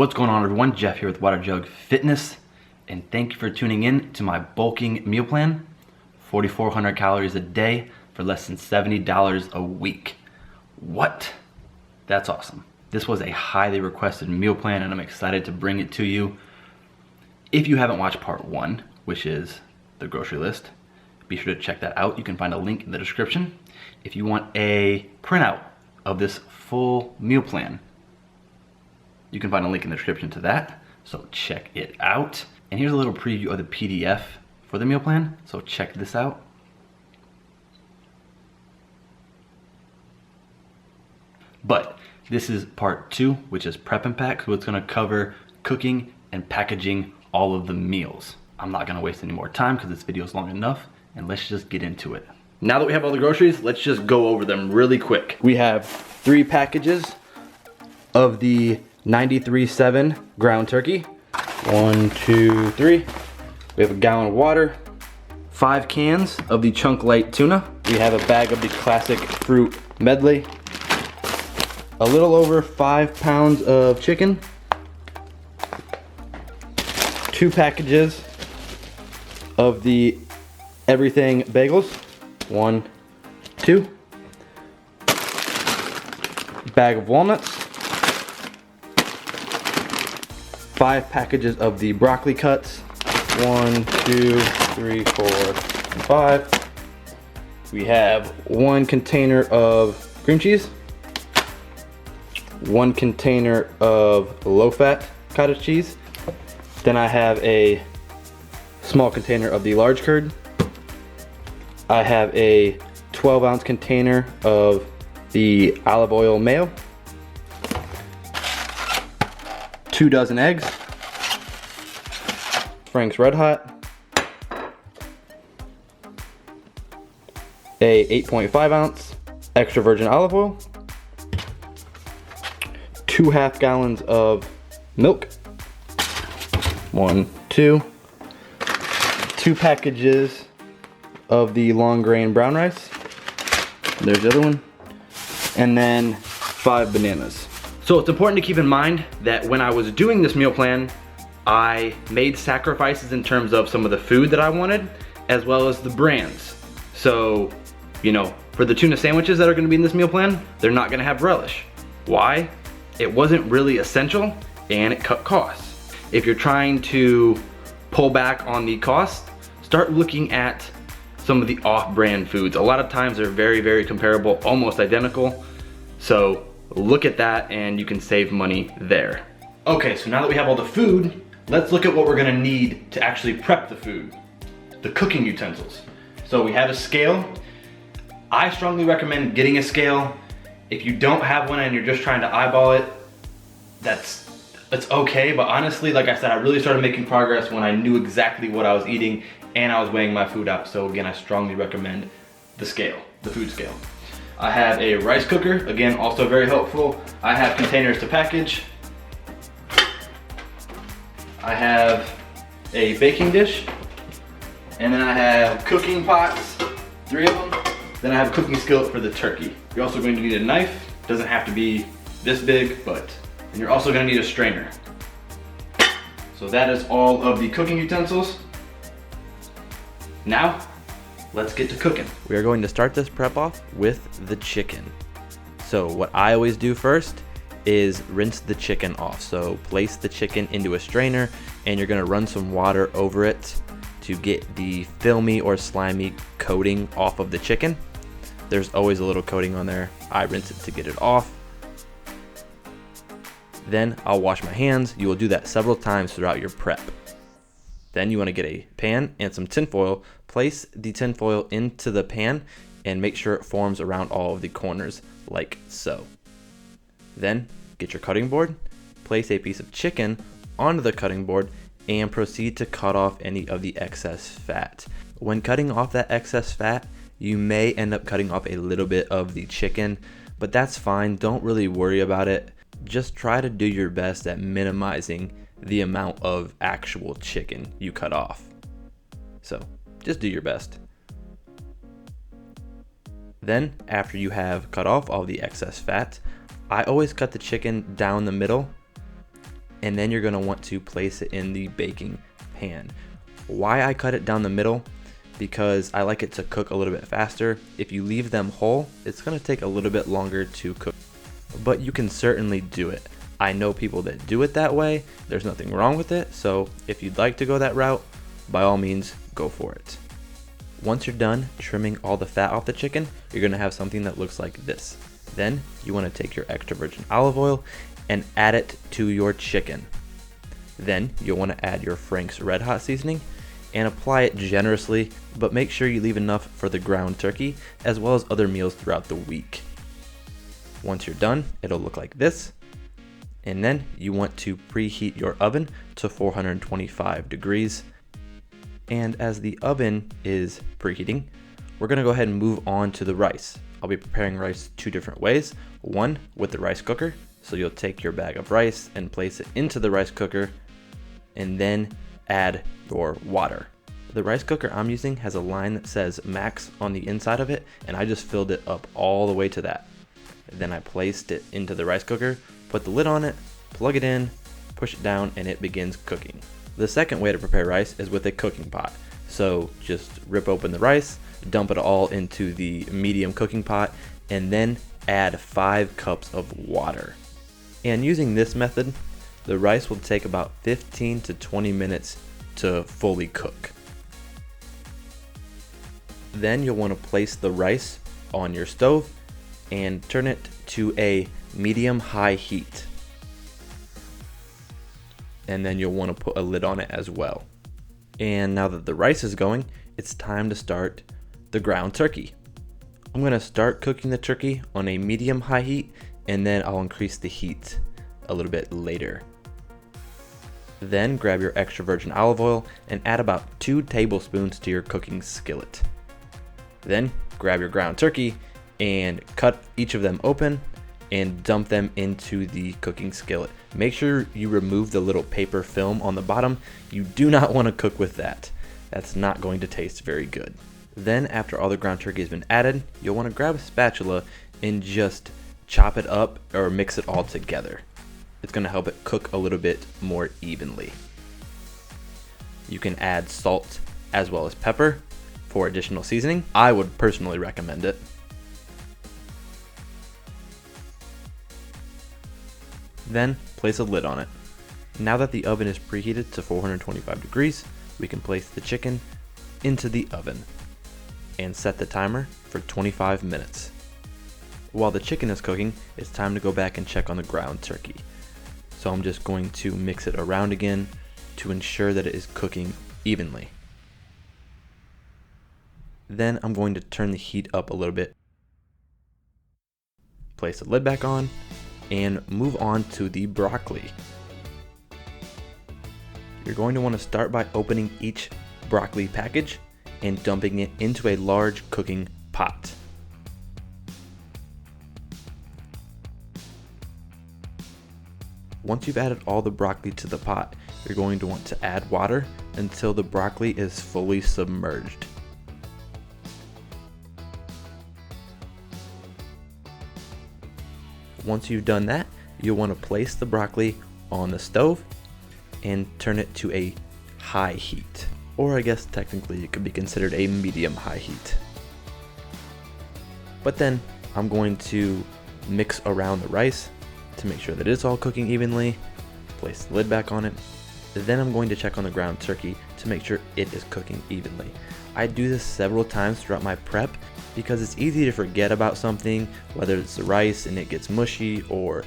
What's going on, everyone? Jeff here with Water Jug Fitness, and thank you for tuning in to my bulking meal plan. 4,400 calories a day for less than $70 a week. What? That's awesome. This was a highly requested meal plan, and I'm excited to bring it to you. If you haven't watched part 1, which is the grocery list, be sure to check that out. You can find a link in the description. If you want a printout of this full meal plan, you can find a link in the description to that, so check it out. And here's a little preview of the PDF for the meal plan, so check this out. But this is part 2, which is prep and pack, so it's gonna cover cooking and packaging all of the meals. I'm not gonna waste any more time because this video is long enough, and let's just get into it. Now that we have all the groceries, let's just go over them really quick. We have 3 packages of the 93.7 ground turkey. 1, 2, 3. We have a gallon of water. 5 cans of the chunk light tuna. We have a bag of the classic fruit medley. A little over 5 pounds of chicken. 2 packages of the everything bagels. 1, 2. Bag of walnuts. 5 packages of the broccoli cuts. 1, 2, 3, 4, and 5. We have 1 container of cream cheese. 1 container of low-fat cottage cheese. Then I have a small container of the large curd. I have a 12-ounce container of the olive oil mayo. 2 dozen eggs, Frank's Red Hot, a 8.5 ounce extra virgin olive oil, 2 half gallons of milk, 1, 2, 2 packages of the long grain brown rice, there's the other one, and then 5 bananas. So it's important to keep in mind that when I was doing this meal plan, I made sacrifices in terms of some of the food that I wanted, as well as the brands. So, you know, for the tuna sandwiches that are gonna be in this meal plan, they're not gonna have relish. Why? It wasn't really essential, and it cut costs. If you're trying to pull back on the cost, start looking at some of the off-brand foods. A lot of times they're very, very comparable, almost identical. So look at that and you can save money there. Okay, so now that we have all the food, let's look at what we're gonna need to actually prep the food. The cooking utensils. So we have a scale. I strongly recommend getting a scale. If you don't have one and you're just trying to eyeball it, it's okay, but honestly, like I said, I really started making progress when I knew exactly what I was eating and I was weighing my food out. So again, I strongly recommend the scale, the food scale. I have a rice cooker, again, also very helpful. I have containers to package. I have a baking dish. And then I have cooking pots, 3 of them. Then I have a cooking skillet for the turkey. You're also going to need a knife. Doesn't have to be this big, but, and you're also gonna need a strainer. So that is all of the cooking utensils. Now, let's get to cooking. We are going to start this prep off with the chicken. So what I always do first is rinse the chicken off. So place the chicken into a strainer and you're gonna run some water over it to get the filmy or slimy coating off of the chicken. There's always a little coating on there. I rinse it to get it off. Then I'll wash my hands. You will do that several times throughout your prep. Then you want to get a pan and some tin foil. Place the tin foil into the pan and make sure it forms around all of the corners like so. Then get your cutting board, place a piece of chicken onto the cutting board and proceed to cut off any of the excess fat. When cutting off that excess fat, you may end up cutting off a little bit of the chicken, but that's fine. Don't really worry about it. Just try to do your best at minimizing the amount of actual chicken you cut off. So just do your best. Then, after you have cut off all the excess fat, I always cut the chicken down the middle and then you're going to want to place it in the baking pan. Why I cut it down the middle? Because I like it to cook a little bit faster. If you leave them whole, it's going to take a little bit longer to cook, but you can certainly do it. I know people that do it that way. There's nothing wrong with it, so if you'd like to go that route, by all means, go for it. Once you're done trimming all the fat off the chicken, you're going to have something that looks like this. Then you want to take your extra virgin olive oil and add it to your chicken. Then you'll want to add your Frank's Red Hot seasoning and apply it generously, but make sure you leave enough for the ground turkey as well as other meals throughout the week. Once you're done, it'll look like this. And then you want to preheat your oven to 425 degrees. And as the oven is preheating, we're gonna go ahead and move on to the rice. I'll be preparing rice two different ways. One, with the rice cooker. So you'll take your bag of rice and place it into the rice cooker and then add your water. The rice cooker I'm using has a line that says max on the inside of it, and I just filled it up all the way to that. Then I placed it into the rice cooker, put the lid on it, plug it in, push it down, and it begins cooking. The second way to prepare rice is with a cooking pot. So just rip open the rice, dump it all into the medium cooking pot, and then add 5 cups of water. And using this method, the rice will take about 15 to 20 minutes to fully cook. Then you'll want to place the rice on your stove and turn it to a medium-high heat. And then you'll want to put a lid on it as well. And now that the rice is going, it's time to start the ground turkey. I'm going to start cooking the turkey on a medium-high heat, and then I'll increase the heat a little bit later. Then grab your extra virgin olive oil and add about 2 tablespoons to your cooking skillet. Then grab your ground turkey and cut each of them open and dump them into the cooking skillet. Make sure you remove the little paper film on the bottom. You do not want to cook with that. That's not going to taste very good. Then after all the ground turkey has been added, you'll want to grab a spatula and just chop it up or mix it all together. It's going to help it cook a little bit more evenly. You can add salt as well as pepper for additional seasoning. I would personally recommend it. Then place a lid on it. Now that the oven is preheated to 425 degrees, we can place the chicken into the oven and set the timer for 25 minutes. While the chicken is cooking, it's time to go back and check on the ground turkey. So I'm just going to mix it around again to ensure that it is cooking evenly. Then I'm going to turn the heat up a little bit, place the lid back on, and move on to the broccoli. You're going to want to start by opening each broccoli package and dumping it into a large cooking pot. Once you've added all the broccoli to the pot, you're going to want to add water until the broccoli is fully submerged. Once you've done that, you'll want to place the broccoli on the stove and turn it to a high heat. Or I guess technically it could be considered a medium-high heat. But then I'm going to mix around the rice to make sure that it's all cooking evenly, place the lid back on it. Then I'm going to check on the ground turkey to make sure it is cooking evenly. I do this several times throughout my prep because it's easy to forget about something, whether it's the rice and it gets mushy or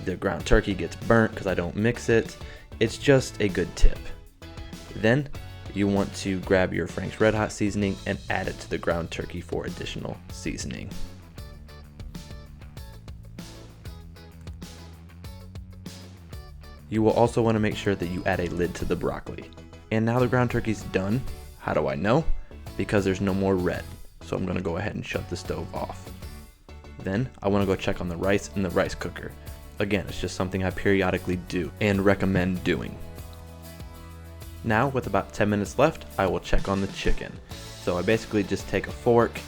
the ground turkey gets burnt because I don't mix it. It's just a good tip. Then you want to grab your Frank's Red Hot seasoning and add it to the ground turkey for additional seasoning. You will also want to make sure that you add a lid to the broccoli. And now the ground turkey's done. How do I know? Because there's no more red. So I'm going to go ahead and shut the stove off. Then I want to go check on the rice in the rice cooker. Again, it's just something I periodically do and recommend doing. Now with about 10 minutes left, I will check on the chicken. So I basically just take a fork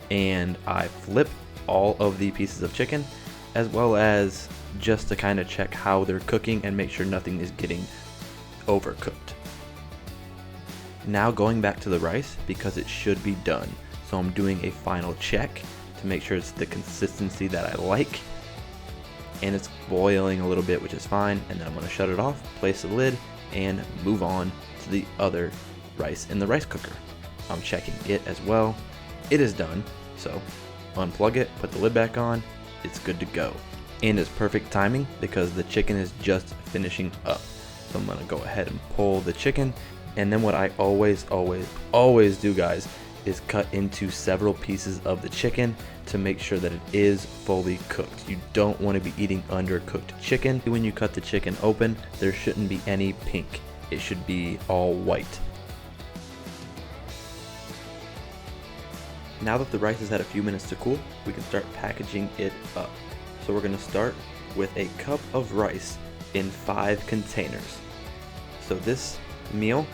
and I flip all of the pieces of chicken as well as just to kind of check how they're cooking and make sure nothing is getting overcooked. Now going back to the rice because it should be done. So I'm doing a final check to make sure it's the consistency that I like. And it's boiling a little bit, which is fine. And then I'm going to shut it off, place the lid, and move on to the other rice in the rice cooker. I'm checking it as well. It is done. So unplug it, put the lid back on. It's good to go. And it's perfect timing because the chicken is just finishing up. So I'm going to go ahead and pull the chicken. And then what I always do, guys, is cut into several pieces of the chicken to make sure that it is fully cooked. You don't want to be eating undercooked chicken. When you cut the chicken open, there shouldn't be any pink. It should be all white. Now that the rice has had a few minutes to cool, we can start packaging it up. So we're going to start with a cup of rice in 5 containers. So this meal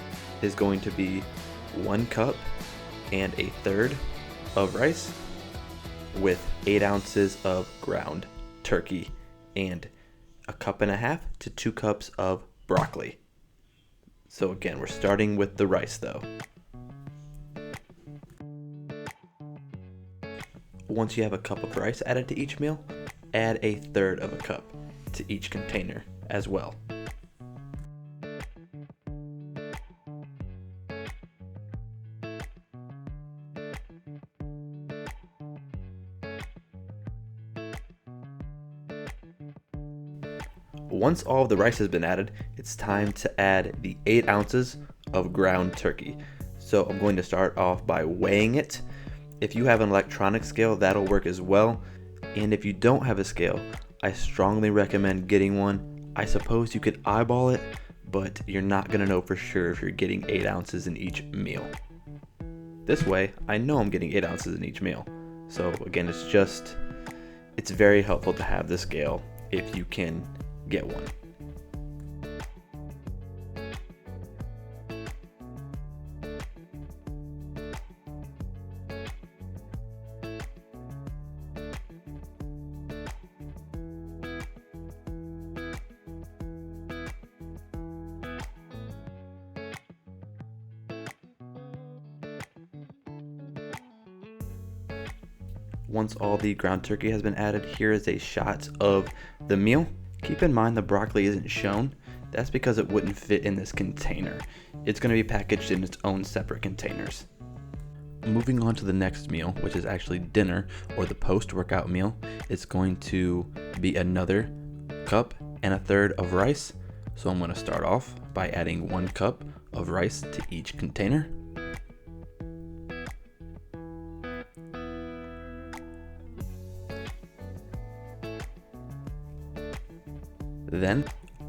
is going to be 1 cup and 1/3 of rice with 8 ounces of ground turkey and 1.5 cups to 2 cups of broccoli. So again, we're starting with the rice though. Once you have a cup of rice added to each meal, add 1/3 of a cup to each container as well. Once all of the rice has been added, it's time to add the 8 ounces of ground turkey. So I'm going to start off by weighing it. If you have an electronic scale, that'll work as well. And if you don't have a scale, I strongly recommend getting one. I suppose you could eyeball it, but you're not gonna know for sure if you're getting 8 ounces in each meal. This way, I know I'm getting 8 ounces in each meal. So again, it's very helpful to have the scale if you can get one. Once all the ground turkey has been added, here is a shot of the meal. Keep in mind the broccoli isn't shown. That's because it wouldn't fit in this container. It's going to be packaged in its own separate containers. Moving on to the next meal, which is actually dinner or the post-workout meal, it's going to be another cup and 1/3 of rice. So I'm going to start off by adding 1 cup of rice to each container. Then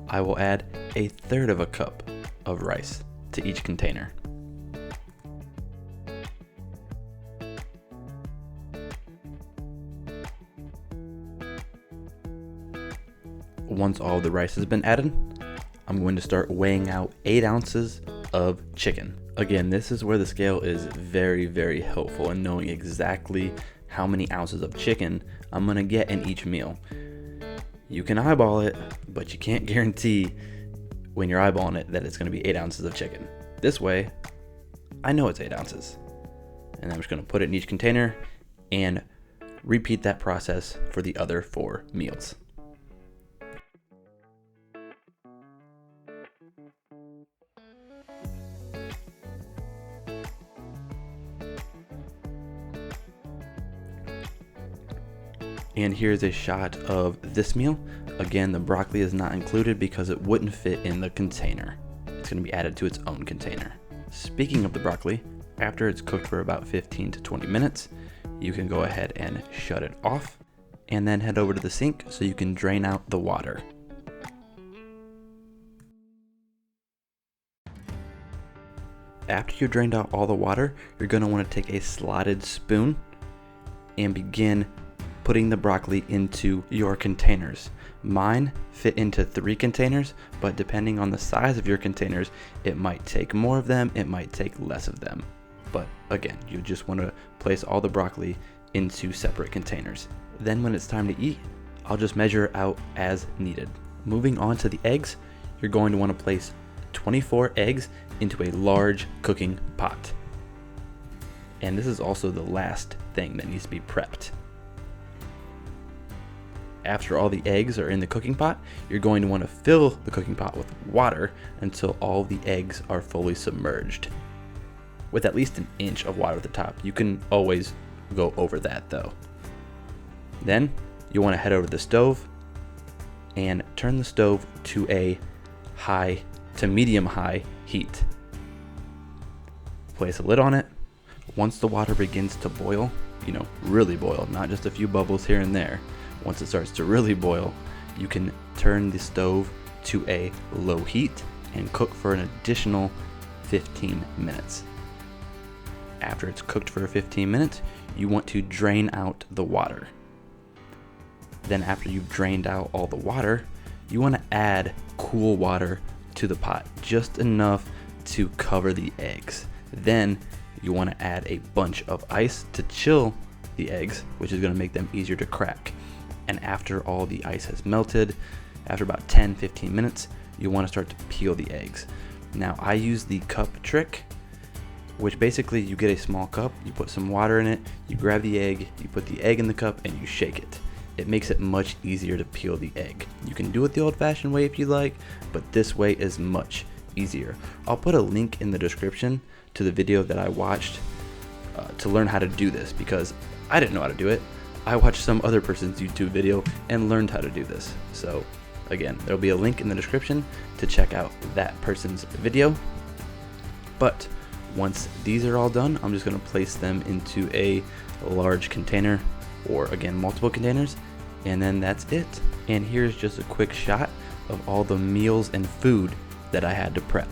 I will add 1/3 of a cup of rice to each container. Once all the rice has been added, I'm going to start weighing out 8 ounces of chicken. Again, this is where the scale is very, very helpful in knowing exactly how many ounces of chicken I'm going to get in each meal. You can eyeball it, but you can't guarantee when you're eyeballing it that it's going to be 8 ounces of chicken. This way, I know it's 8 ounces. And I'm just going to put it in each container and repeat that process for the other 4 meals. And here's a shot of this meal. Again, the broccoli is not included because it wouldn't fit in the container. It's going to be added to its own container. Speaking of the broccoli, after it's cooked for about 15 to 20 minutes, you can go ahead and shut it off and then head over to the sink so you can drain out the water. After you've drained out all the water, you're going to want to take a slotted spoon and begin putting the broccoli into your containers. Mine fit into 3 containers, but depending on the size of your containers, it might take more of them, it might take less of them. But again, you just want to place all the broccoli into separate containers. Then when it's time to eat, I'll just measure out as needed. Moving on to the eggs, you're going to want to place 24 eggs into a large cooking pot. And this is also the last thing that needs to be prepped. After all the eggs are in the cooking pot, you're going to want to fill the cooking pot with water until all the eggs are fully submerged, with at least an inch of water at the top. You can always go over that though. Then you want to head over to the stove and turn the stove to a high to medium high heat. Place a lid on it. Once the water begins to boil, really boil, not just a few bubbles here and there. Once it starts to really boil, you can turn the stove to a low heat and cook for an additional 15 minutes. After it's cooked for 15 minutes, you want to drain out the water. Then after you've drained out all the water, you want to add cool water to the pot, just enough to cover the eggs. Then you want to add a bunch of ice to chill the eggs, which is going to make them easier to crack. And after all the ice has melted, after about 10-15 minutes, you want to start to peel the eggs. Now I use the cup trick, which basically you get a small cup, you put some water in it, you grab the egg, you put the egg in the cup, and you shake it. It makes it much easier to peel the egg. You can do it the old-fashioned way if you like, but this way is much easier. I'll put a link in the description to the video that I watched to learn how to do this, because I didn't know how to do it. I watched some other person's YouTube video and learned how to do this. So again, there'll be a link in the description to check out that person's video. But once these are all done, I'm just going to place them into a large container, or again, multiple containers, and then that's it. And here's just a quick shot of all the meals and food that I had to prep.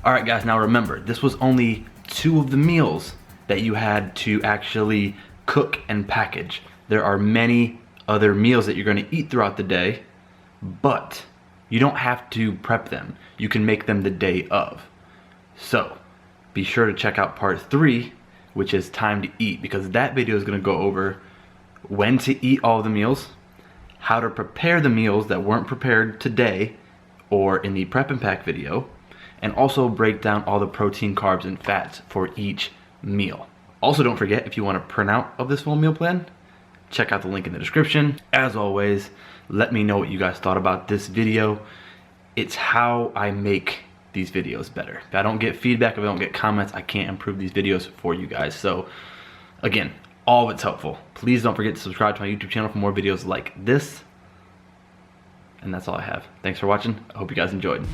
Alright guys, now remember, this was only 2 of the meals that you had to actually cook and package. There are many other meals that you're going to eat throughout the day, but you don't have to prep them. You can make them the day of. So, be sure to check out part 3, which is time to eat, because that video is going to go over when to eat all the meals, how to prepare the meals that weren't prepared today or in the prep and pack video, and also break down all the protein, carbs, and fats for each meal. Also, don't forget, if you want a printout of this full meal plan, check out the link in the description. As always, let me know what you guys thought about this video. It's how I make these videos better. If I don't get feedback, if I don't get comments, I can't improve these videos for you guys. So again, all of it's helpful. Please don't forget to subscribe to my YouTube channel for more videos like this. And that's all I have. Thanks for watching. I hope you guys enjoyed.